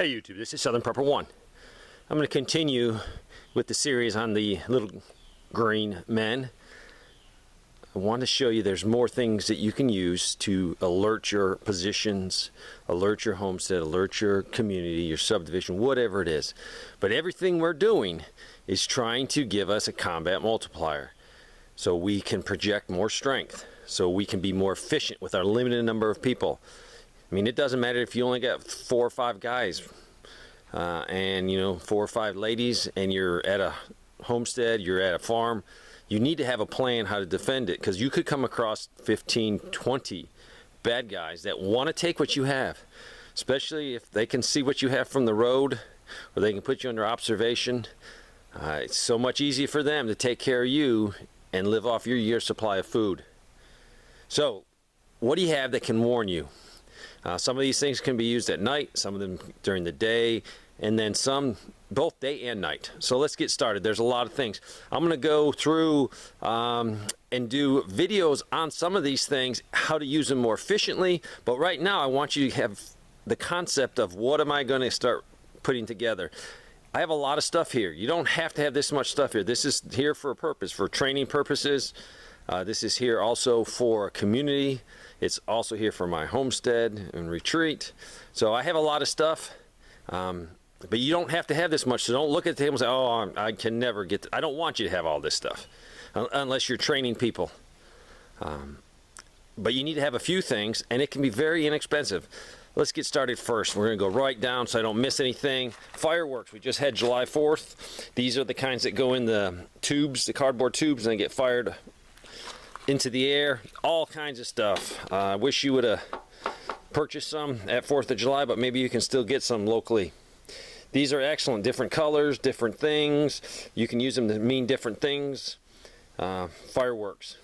Hey YouTube, this is Southern Prepper 1. I'm going to continue with the series on the little green men. I want to show you there's more things that you can use to alert your positions, alert your homestead, alert your community, your subdivision, whatever it is. But everything we're doing is trying to give us a combat multiplier so we can project more strength, so we can be more efficient with our limited number of people. I mean, it doesn't matter if you only got 4 or 5 guys and 4 or 5 ladies, and you're at a homestead, you're at a farm. You need to have a plan how to defend it, because you could come across 15, 20 bad guys that want to take what you have, especially if they can see what you have from the road, or they can put you under observation. It's so much easier for them to take care of you and live off your year's supply of food. So, what do you have that can warn you? Some of these things can be used at night, some of them during the day, and then some both day and night. So let's get started. There's a lot of things. I'm going to go through and do videos on some of these things, how to use them more efficiently. But right now I want you to have the concept of what am I going to start putting together. I have a lot of stuff here. You don't have to have this much stuff here. This is here for a purpose, for training purposes. This is here also for community. It's also here for my homestead and retreat. So I have a lot of stuff, but you don't have to have this much. So don't look at the table and say, oh, I can never get I don't want you to have all this stuff unless you're training people. But you need to have a few things, and it can be very inexpensive. Let's get started first. We're going to go right down so I don't miss anything. Fireworks. We just had July 4th. These are the kinds that go in the tubes, the cardboard tubes, and they get fired into the air. All kinds of stuff. I wish you would have purchased some at 4th of July, but maybe you can still get some locally. These are excellent. Different colors, different things. You can use them to mean different things. Fireworks.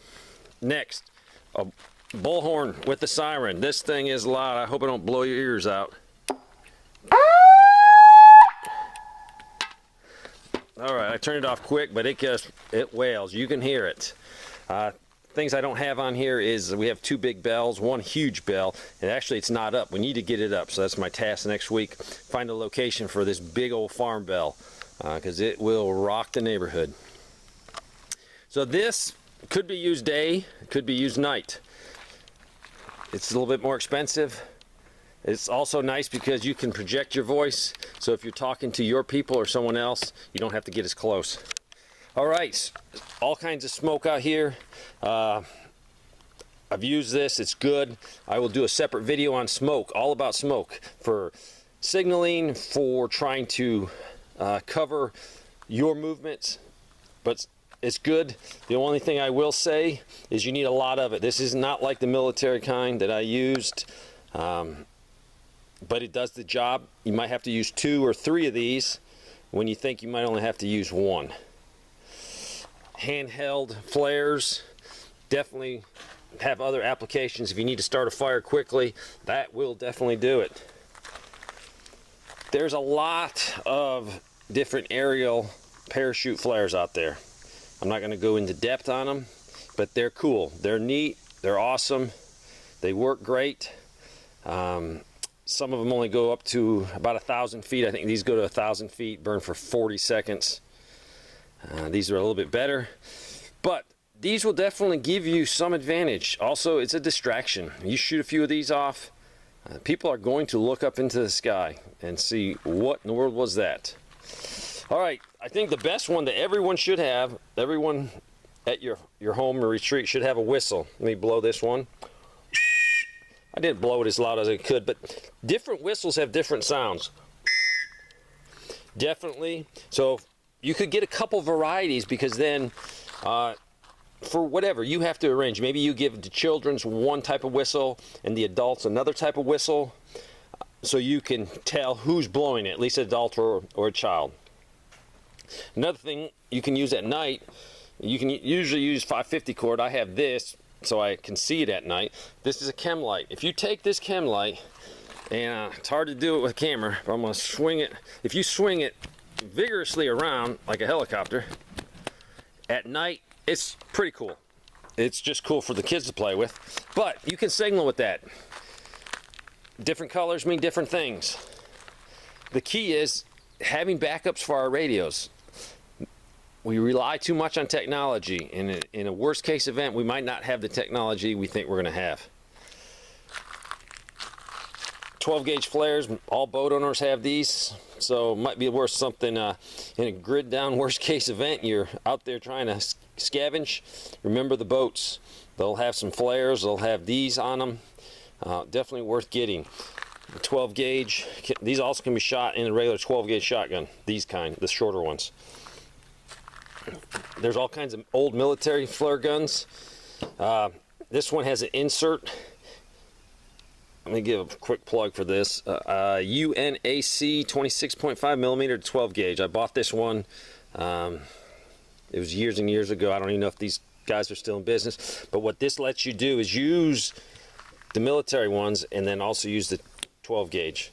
Next, a bullhorn with the siren. This thing is loud. I hope I don't blow your ears out. Alright, I turned it off quick, but it wails. You can hear it. Things I don't have on here is we have 2 big bells, 1 huge bell, and actually it's not up. We need to get it up, so that's my task next week. Find a location for this big old farm bell, because it will rock the neighborhood. So this could be used day, could be used night. It's a little bit more expensive. It's also nice because you can project your voice, so if you're talking to your people or someone else, you don't have to get as close. Alright, all kinds of smoke out here. I've used this, it's good. I will do a separate video on smoke, all about smoke, for signaling, for trying to cover your movements, but it's good. The only thing I will say is you need a lot of it. This is not like the military kind that I used, but it does the job. You might have to use 2 or 3 of these when you think you might only have to use 1. Handheld flares definitely have other applications. If you need to start a fire quickly, that will definitely do it. There's a lot of different aerial parachute flares out there. I'm not going to go into depth on them, but they're cool, they're neat, they're awesome, they work great. Some of them only go up to about 1,000 feet. I think these go to 1,000 feet, burn for 40 seconds. These are a little bit better, but these will definitely give you some advantage. Also, it's a distraction. You shoot a few of these off, people are going to look up into the sky and see what in the world was that. Alright, I think the best one that everyone should have, everyone at your home or retreat should have a whistle. Let me blow this one. I didn't blow it as loud as I could, but different whistles have different sounds. Definitely. So you could get a couple varieties, because then for whatever you have to arrange, maybe you give the children's one type of whistle and the adults another type of whistle, so you can tell who's blowing it, at least an adult or a child. Another thing you can use at night, you can usually use 550 cord. I have this so I can see it at night. This is a Chem Light. If you take this Chem Light, and it's hard to do it with a camera, but I'm going to swing it. If you swing it vigorously around like a helicopter at night, it's pretty cool. It's just cool for the kids to play with, but you can signal with that. Different colors mean different things. the key is having backups for our radios. We rely too much on technology. In a worst case event, we might not have the technology we think we're going to have. 12 gauge flares, all boat owners have these, so it might be worth something in a grid down worst case event. You're out there trying to scavenge. Remember the boats, they'll have some flares, they'll have these on them. Definitely worth getting. The 12 gauge, these also can be shot in a regular 12 gauge shotgun, these kind, the shorter ones. There's all kinds of old military flare guns. This one has an insert. Let me give a quick plug for this. UNAC 26.5 millimeter 12 gauge. I bought this one. It was years and years ago. I don't even know if these guys are still in business. But what this lets you do is use the military ones and then also use the 12 gauge.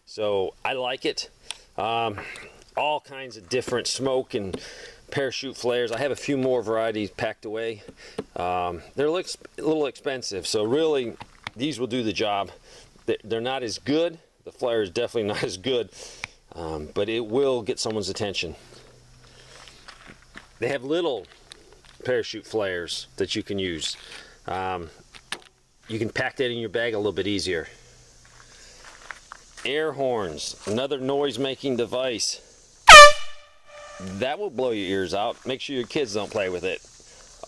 So I like it. All kinds of different smoke and parachute flares. I have a few more varieties packed away. They're a little expensive, so really these will do the job. They're not as good. The flare is definitely not as good, but it will get someone's attention. They have little parachute flares that you can use. You can pack that in your bag a little bit easier. Air horns, another noise-making device. That will blow your ears out. Make sure your kids don't play with it.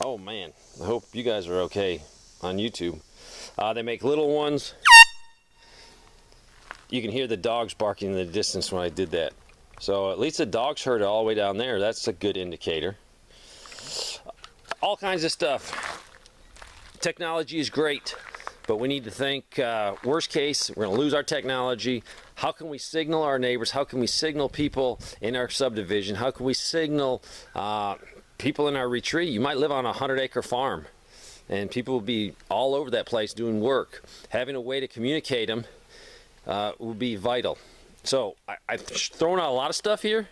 Oh man, I hope you guys are okay on YouTube. They make little ones. You can hear the dogs barking in the distance when I did that. So at least the dogs heard it all the way down there. That's a good indicator. All kinds of stuff. Technology is great, but we need to think, worst case, we're going to lose our technology. How can we signal our neighbors? How can we signal people in our subdivision? How can we signal people in our retreat? You might live on a 100-acre farm, and people will be all over that place doing work. Having a way to communicate them will be vital. So I've thrown out a lot of stuff here.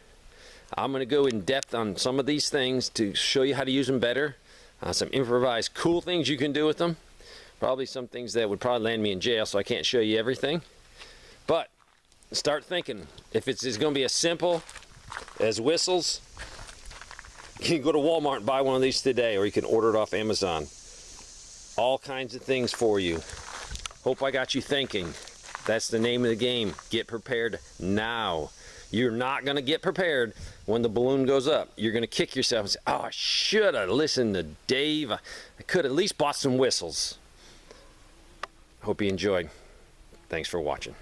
I'm going to go in depth on some of these things to show you how to use them better. Some improvised cool things you can do with them. Probably some things that would probably land me in jail, so I can't show you everything. But start thinking. If it's going to be as simple as whistles, you can go to Walmart and buy one of these today, or you can order it off Amazon. All kinds of things for you. Hope I got you thinking. That's the name of the game. Get prepared now. You're not going to get prepared when the balloon goes up. You're going to kick yourself and say, oh, I should have listened to Dave. I could at least bought some whistles. Hope you enjoyed. Thanks for watching.